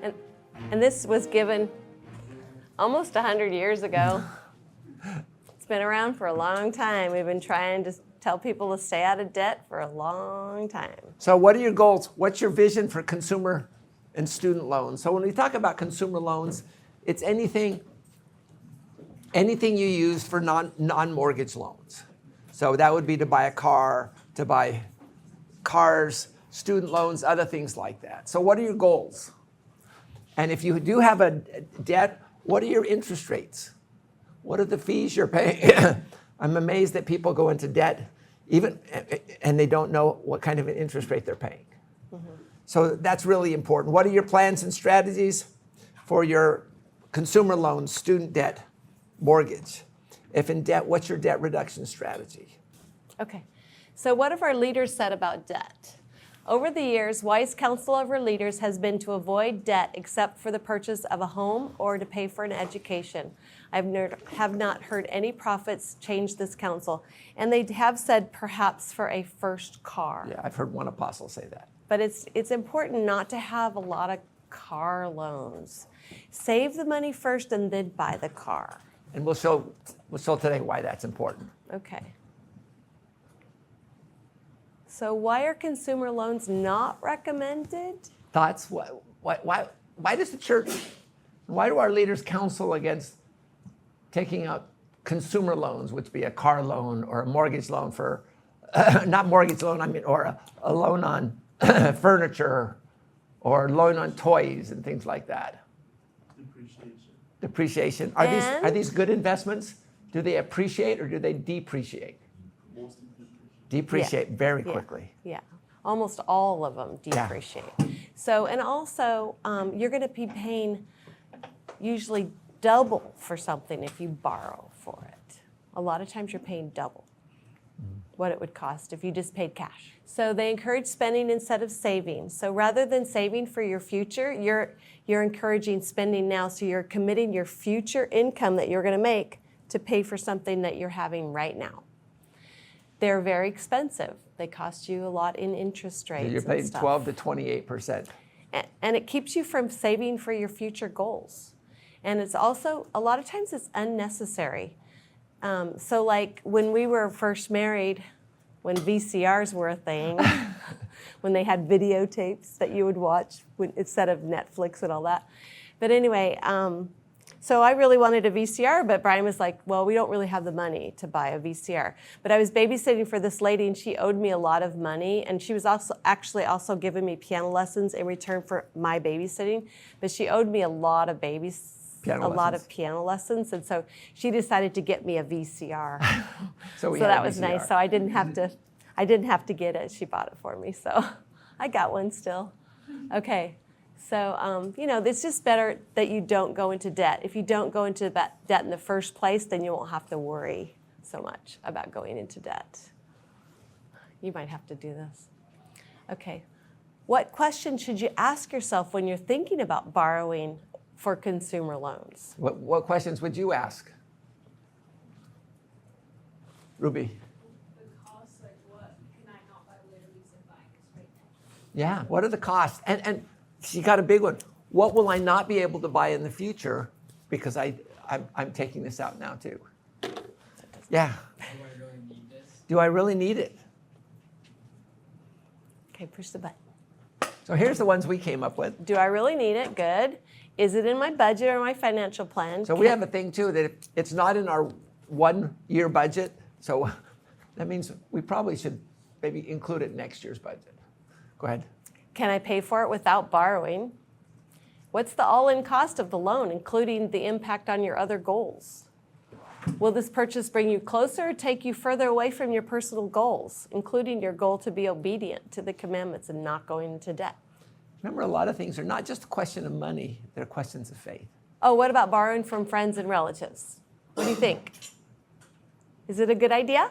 And this was given almost 100 years ago. It's been around for a long time. We've been trying to tell people to stay out of debt for a long time. So what are your goals? What's your vision for consumer and student loans? So when we talk about consumer loans, it's anything you use for non-mortgage loans. So that would be to buy a car, to buy cars, student loans, other things like that. So what are your goals? And if you do have a debt, what are your interest rates? What are the fees you're paying? I'm amazed that people go into debt and they don't know what kind of an interest rate they're paying. Mm-hmm. So that's really important. What are your plans and strategies for your consumer loans, student debt, mortgage? If in debt, what's your debt reduction strategy? Okay, so what have our leaders said about debt? Over the years, wise counsel of our leaders has been to avoid debt except for the purchase of a home or to pay for an education. I have not heard any prophets change this counsel, and they have said perhaps for a first car. Yeah, I've heard one apostle say that. But it's important not to have a lot of car loans. Save the money first and then buy the car. And we'll show today why that's important. Okay. So why are consumer loans not recommended? Thoughts? Why does the church, why do our leaders counsel against taking out consumer loans, which be a car loan or a mortgage loan for, not mortgage loan, I mean, or a loan on furniture or loan on toys and things like that? Depreciation. Are these good investments? Do they appreciate or do they depreciate? Depreciate very quickly. Yeah, almost all of them depreciate. Yeah. So, and also, you're going to be paying usually double for something if you borrow for it. A lot of times you're paying double what it would cost if you just paid cash. So they encourage spending instead of saving. So rather than saving for your future, you're encouraging spending now. So you're committing your future income that you're going to make to pay for something that you're having right now. They're very expensive. They cost you a lot in interest rates. You're paying 12 to 28%. And it keeps you from saving for your future goals. And it's also, a lot of times it's unnecessary. So like when we were first married, when VCRs were a thing, when they had videotapes that you would watch instead of Netflix and all that. But anyway, so I really wanted a VCR, but Brian was like, well, we don't really have the money to buy a VCR. But I was babysitting for this lady, and she owed me a lot of money, and she was also giving me piano lessons in return for my babysitting. But she owed me a lot of piano lessons, and so she decided to get me a VCR. So that was nice. So I didn't have to get it. She bought it for me, so I got one still. Okay. So, it's just better that you don't go into debt. If you don't go into debt in the first place, then you won't have to worry so much about going into debt. You might have to do this. Okay. What question should you ask yourself when you're thinking about borrowing for consumer loans? What questions would you ask? Ruby? The costs, like what can I not buy literally in buying this right now? Yeah, what are the costs? And she got a big one. What will I not be able to buy in the future because I'm taking this out now too? Yeah. Do I really need this? Do I really need it? Okay, push the button. So here's the ones we came up with. Do I really need it? Good. Is it in my budget or my financial plan? So we have a thing too that it's not in our 1 year budget. So that means we probably should maybe include it in next year's budget. Go ahead. Can I pay for it without borrowing? What's the all-in cost of the loan, including the impact on your other goals? Will this purchase bring you closer or take you further away from your personal goals, including your goal to be obedient to the commandments and not going into debt? Remember, a lot of things are not just a question of money, they're questions of faith. Oh, what about borrowing from friends and relatives? What do you think? Is it a good idea?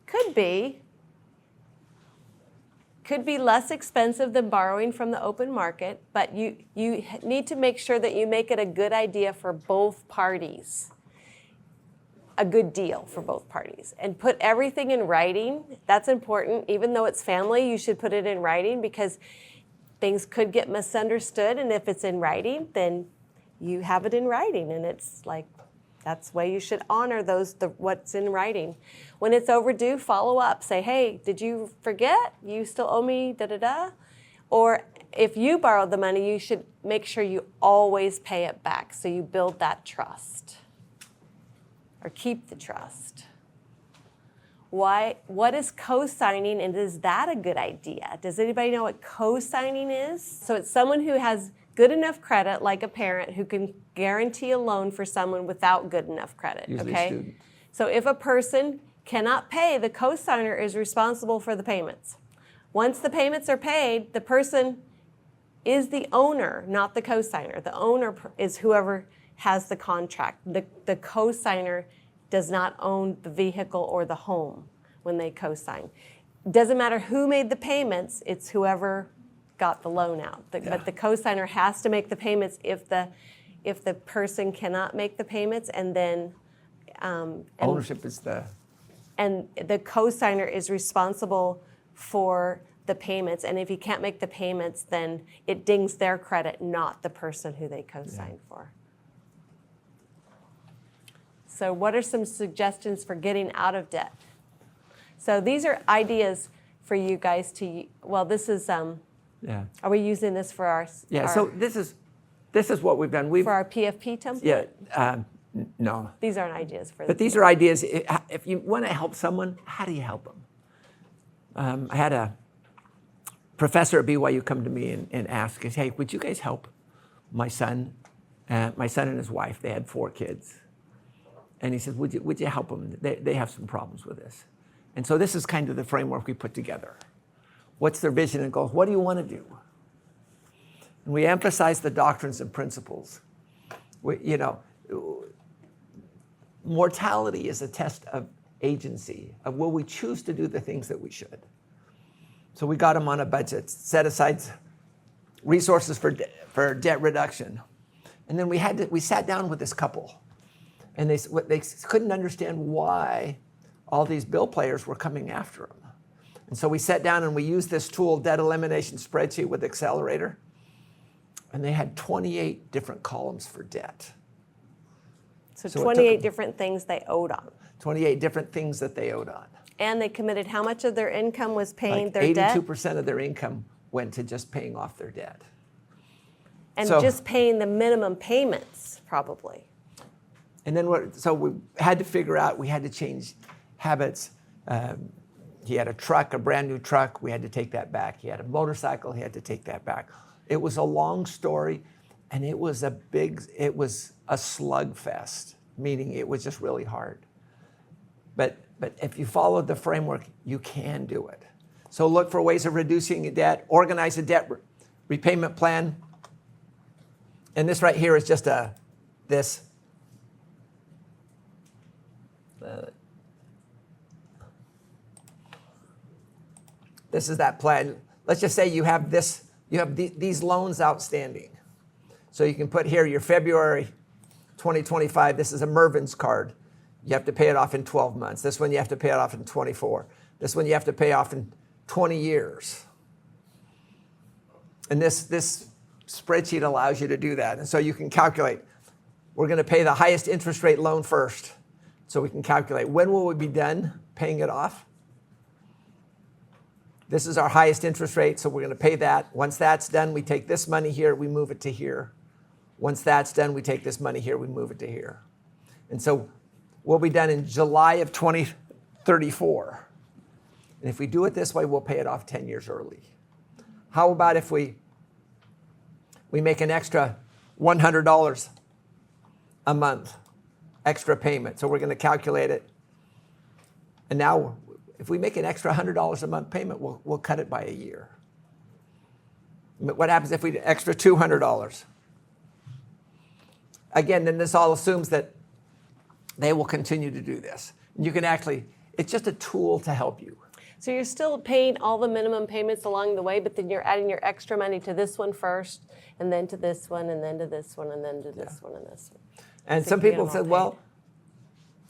Could be. Could be less expensive than borrowing from the open market, but you need to make sure that you make it a good idea for both parties. A good deal for both parties. And put everything in writing. That's important. Even though it's family, you should put it in writing because things could get misunderstood, and if it's in writing, then you have it in writing, and it's like, that's why you should honor what's in writing. When it's overdue, follow up. Say, hey, did you forget? You still owe me da-da-da? Or if you borrowed the money, you should make sure you always pay it back so you build that trust or keep the trust. What is co-signing, and is that a good idea? Does anybody know what co-signing is? So it's someone who has good enough credit, like a parent, who can guarantee a loan for someone without good enough credit. Usually okay? a student. So if a person cannot pay, the co-signer is responsible for the payments. Once the payments are paid, the person is the owner, not the co-signer. The owner is whoever has the contract. The co-signer does not own the vehicle or the home when they co-sign. Doesn't matter who made the payments, it's whoever got the loan out. But the co-signer has to make the payments if the person cannot make the payments, and then Ownership is and the co-signer is responsible for the payments. And if he can't make the payments, then it dings their credit, not the person who they co-signed for. So what are some suggestions for getting out of debt? So these are ideas for you guys to, well, this is, are we using this for our? So this is what we've done. For our PFP template? No. These aren't ideas for But these are ideas. If you want to help someone, how do you help them? I had a professor at BYU come to me and ask, hey, would you guys help my son and his wife? They had 4 kids. And he said, would you help them? They have some problems with this. And so this is kind of the framework we put together. What's their vision and goals? What do you want to do? And we emphasize the doctrines and principles. Mortality is a test of agency, of will we choose to do the things that we should. So we got them on a budget, set aside resources for debt reduction. And then we sat down with this couple, and they couldn't understand why all these bill players were coming after them. And so we sat down and we used this tool, debt elimination spreadsheet with Accelerator, and they had 28 different columns for debt. So 28 different things they owed on. 28 different things that they owed on. And they committed how much of their income was paying their 82% debt? 82% of their income went to just paying off their debt. And just paying the minimum payments, probably. And then so we had to figure out, we had to change habits. He had a truck, a brand new truck, we had to take that back. He had a motorcycle, he had to take that back. It was a long story, and it was a slugfest, meaning it was just really hard. But if you followed the framework, you can do it. So look for ways of reducing your debt, organize a debt repayment plan. And this right here is just this is that plan. Let's just say you have these loans outstanding. So you can put here your February 2025, this is a Mervin's card. You have to pay it off in 12 months. This one you have to pay it off in 24. This one you have to pay off in 20 years. And this spreadsheet allows you to do that. And so you can calculate, we're going to pay the highest interest rate loan first. So we can calculate, when will we be done paying it off? This is our highest interest rate, so we're going to pay that. Once that's done, we take this money here, we move it to here. Once that's done, we take this money here, we move it to here. And so we'll be done in July of 2034. And if we do it this way, we'll pay it off 10 years early. How about if we make an extra $100 a month, extra payment? So we're going to calculate it. And now, if we make an extra $100 a month payment, we'll cut it by a year. What happens if we do extra $200? Again, then this all assumes that they will continue to do this. And you can actually, it's just a tool to help you. So you're still paying all the minimum payments along the way, but then you're adding your extra money to this one first, and then to this one, and then to this one, and then to this one, and this one. And some people said, well,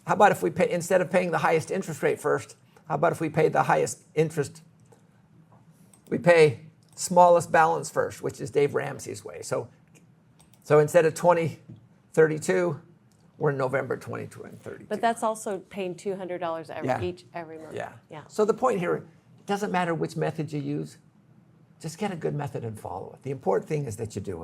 how about if we pay, instead of paying the highest interest rate first, how about if we pay the highest interest? We pay smallest balance first, which is Dave Ramsey's way. So instead of 2032, we're in November 2032. But that's also paying $200 Yeah. every month. Yeah. Yeah. So the point here, it doesn't matter which method you use, just get a good method and follow it. The important thing is that you do it.